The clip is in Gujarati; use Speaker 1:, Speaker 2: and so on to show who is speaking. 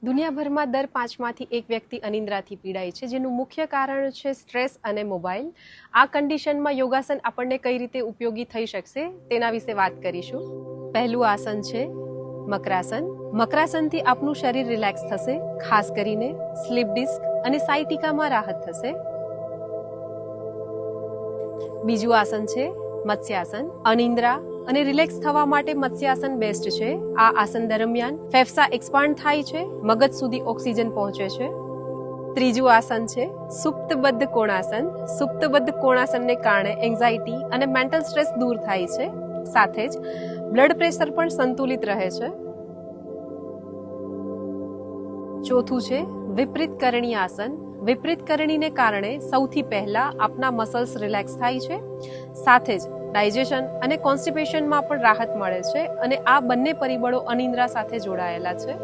Speaker 1: દુનિયાભરમાં દર 5માંથી 1 વ્યક્તિ અનિદ્રાથી પીડાય છે, જેનું મુખ્ય કારણ છે સ્ટ્રેસ અને મોબાઈલ. આ કન્ડિશનમાં યોગાસન આપણને કઈ રીતે ઉપયોગી થઈ શકશે તેના વિશે વાત કરીશું. પહેલું આસન છે મકરાસન. મકરાસનથી આપનું શરીર રિલેક્સ થશે, ખાસ કરીને સ્લીપ ડિસ્ક અને સાયટિકામાં રાહત થશે. બીજું આસન છે મત્સ્યાસન. અનિદ્રા અને રિલેક્સ થવા માટે મત્સ્યાસન બેસ્ટ છે. આ આસન દરમિયાન ફેફસા એક્સપાન્ડ થાય છે, મગજ સુધી ઓક્સિજન પહોંચે છે. ત્રીજું આસન છે સુપ્તબદ્ધ કોણાસન. સુપ્તબદ્ધ કોણાસનને કારણે એન્ઝાઇટી અને મેન્ટલ સ્ટ્રેસ દૂર થાય છે, સાથે જ બ્લડ પ્રેશર પણ સંતુલિત રહે છે. ચોથું છે વિપરીત કરણી આસન. વિપરીત કરણીને કારણે સૌથી પહેલા આપના મસલ્સ રિલેક્સ થાય છે, સાથે જ ડાયજેશન અને કોન્સ્ટિપેશનમાં પણ રાહત મળે છે અને આ બંને પરિબળો અનિદ્રા સાથે જોડાયેલા છે.